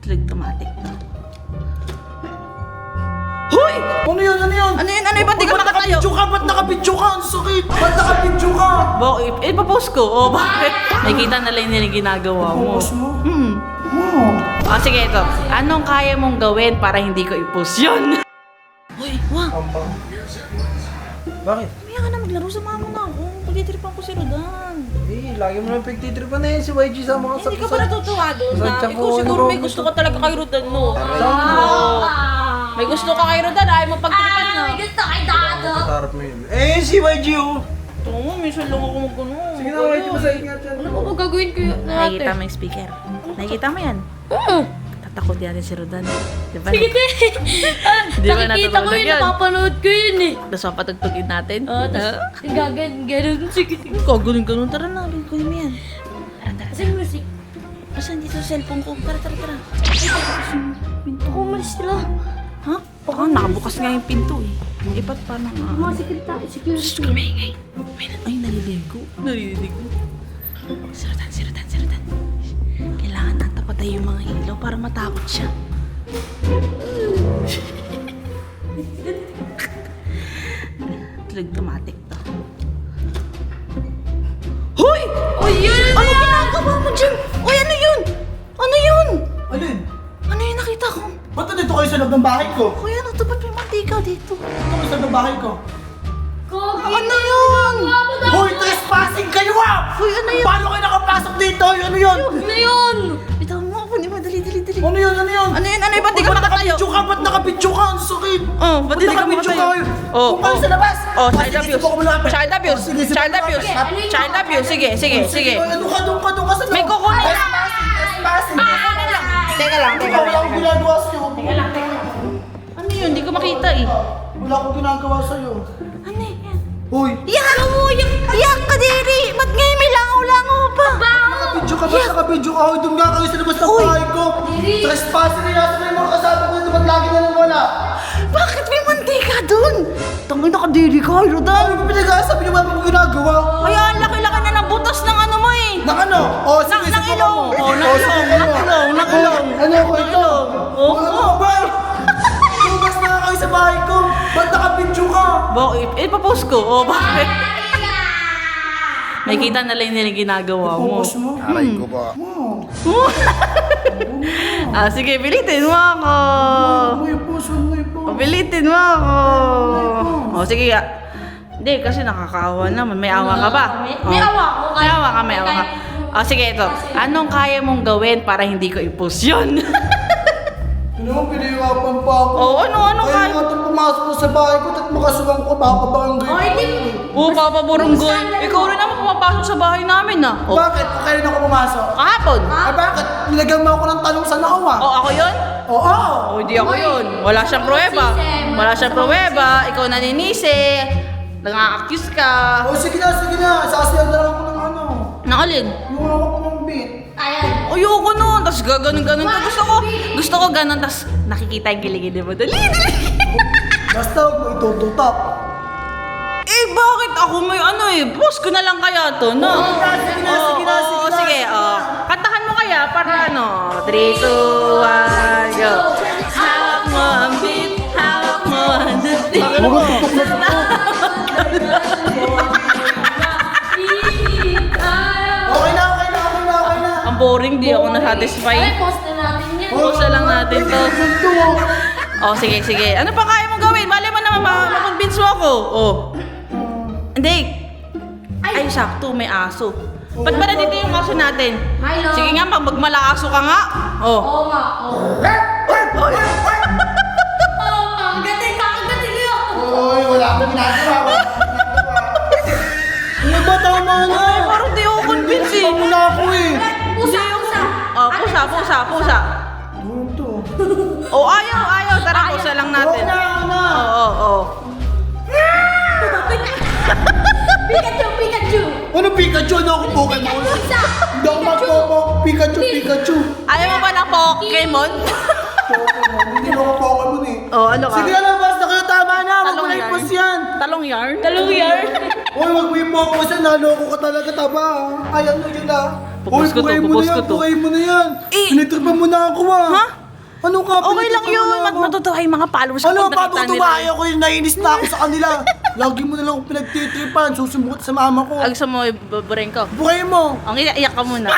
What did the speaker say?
Automatic na. Hoy! Ano yun? Ano yun? Ano yun? Ano yun? Ba't di ka nakatayo? Ba't nakapidyo ka? Ang sakit! Ba't nakapidyo ka? Ipapost ko. O, bakit? Nakikita na lang nila yung ginagawa mo. Ipapost mo? O, sige, ito. Anong kaya mong gawin para hindi ko i-post yun? Hoy, wag. Bakit? Mamaya ka na maglaro. Samahan mo na ako. Pagtitripan ko si Rodan. Eh, lagi mo lang pagtitripan na yun si YG sa mga Hindi ka ba natutuwa doon? Sa Na, tiyan ikaw ko, siguro ano may ba? gusto ka talaga kay Rodan, no? Oo. May gusto ka kay Rodan, ayaw mo pagtripan na. May gusto kay Dado. Sarap mo yun. Eh, si YG oh! Ito mo, minsan lang ako magkano. Sige na, YG, masahit nga dyan. Ano ba gagawin ko Nakikita mo yung speaker. Nakikita mo yan? Tatakot natin si Rodan. Diba? Sige, te. Di ba Nakikita ko natutulog yun, yun? napapanood ko yun eh. Tapos mapatugtugin natin. Tapos ganun. Sige. Kagaling-ganon. Tara na, kunin mo yan. Tara. Kasi music. Asan dito sa cellphone ko? Tara. Ako umalis sila. Ha? Baka nakabukas nga yung pinto eh. Ipat pa na nga. Mga security. Shhh, kumingay. Ay, naliligo. Si Rodan. Kailangan nang tapatay yung mga ilaw para matakot siya. Automatic to. Hoy! Uy, yun na Ano ginagawa mo dyan? Uy, ano yun? Ano yun? Alin? Ano yung nakita ko? Ba't nandito kayo sa loob ng bahay ko? Kuya, ano to? Ba't may mantika dito? Ito kayo sa loob ng bahay ko. Ano yun? Hoy, trespassing kayo ah! Hoy, ano yun? Paano kayo nakapasok dito? Ano yun? Ano yun? Ito mo ako, di ba? Dali. Ano yun? Ano yun? Ano yun? Ba't di ka makatayo? Ba't nakapidyo ka? Ang sakit! Oh, ba't di ka nakapidyo makatayo? ka? Oh, Kung paano sa labas? Oh, Ah, child sige, abuse. subukan mo lumapit. Child abuse. Oh, sige, Child abuse. Child abuse. Sige. Ano ka doon ka sa loob? May kukunin. Trespassing! Teka lang. Wala akong ginagawa sa'yo. Ano yun? Di ko makita eh. Wala akong ginagawa sa'yo. Ano yan? Hoy! Yak mo! Yak ka, Diri! Ba't ngayon may langaw-langaw pa? Nakabidyo ka ba? Nakabidyo ka? Hoy, doon nga kayo sa labas ng bahay ko. Trespassing na nasa na yung mga kasama ko. Ba't lagi na lang wala? Bakit may mantika dun? Tangin na ka, Diri ka, Rodan. Ano ba pinag-aasabi niyo? Wala akong ginagawa. Kaya ang laki-laki na ng butas ng ano mo eh. Nang ano? Oh, sige, Nang subukan ilong. mo. Oh, nang sige, ilong, ano? nang ilong. Ano ko ito? Oh. Ano ka ba? Lumabas na nga kayo sa bahay ko. Ba't nakabidyo ka? Ipapost ko. Oh, bakit? Nakikita na lang nila yung ginagawa mo. Focus mo? Aray ko ba? Sige, pilitin mo ako. May puso, may puso. Pilitin mo ako. O, sige. Hindi, kasi nakakaawa naman. May awa ka ba? May awa ko. May awa ka. O, sige, ito. Anong kaya mong gawin para hindi ko i-post yun? Ano, pinahirapan pa ako. Oo, ano Kaya kaya? nga itong pumasok ko sa bahay ko at makasugang ko, papabarangay Oh, hindi. Oo, Papa Burunggoy. Ikaw rin naman pumapasok sa bahay namin, ah. O, Bakit? Kailan ako pumasok? kahapon. Ah, bakit? Nilagyan mo ako ng talong sa nakaw ah. O, ako yun? Oo. O, hindi ako yun. Wala siyang pruweba. Ikaw naninisi. Nang-accuse ka. O sige na. Sasayang na lang ako ng ano. Nakalin? Yung ako ko ng beat. Ayan. Ayoko nun. Tapos gaganon ka. Gusto ko ganon. Tapos nakikita yung kiligin mo. Dali. Basta huwag mo itututok. Eh, bakit ako may ano eh? Post ko na lang kaya to, no? Sige na. Sige. Kantahan mo kaya para ano? 3, 2, 1, go. Hawak mo ang beat. Hawak mo ang beat. Okay na. Ang boring, di ako na-satisfy. Ay, post na natin yan. Post na lang natin to. Sige. Ano pa kaya mo gawin? Bale mo naman, makonvince mo ako. Hindi. Ay, sakto, may aso. Ba't ba nandito yung aso natin? Hello. Sige nga, pag magmalaaso ka nga. Oo nga. Ang galing ka. Uy, wala akong ginagawa. Ano ba tama na? Ay, parang di ako convince eh. Muna ako eh. Pusa. Pusa. Ano to? Ayaw. Tara, pusa lang natin. Na. Oo. Pikachu. Ano Pikachu? Ano ako Pokemon? Pusa. Hindi ako magpopo. Pikachu. Ayaw mo ba ng Pokemon? Pokemon. Hindi ako Pokemon eh. Ano ka? Sige na, basta kayo tama na. Huwag mo Talong na yarn. ipos yan. Talong yarn? Uy, wag mo i-focus yan. Naloko ka talaga, taba. Ay, ano yun ah. Pupus ko to, buhay mo pupus na ko yan, to. buhay mo na yan. Eh. Pinitripan mo na ako ah. Ha? Ano ka? Okay lang pinagtitripan yun. mo na ako. Matutuwa yung mga followers ko Ano, pag nakita patutuwa nila. ako yung nainis na ako sa kanila. Lagi mo na lang akong pinagtitripan. Susumbukot sa mama ko. Gusto mo, ibabareng ko. Buhay mo. Ang iyak ka muna.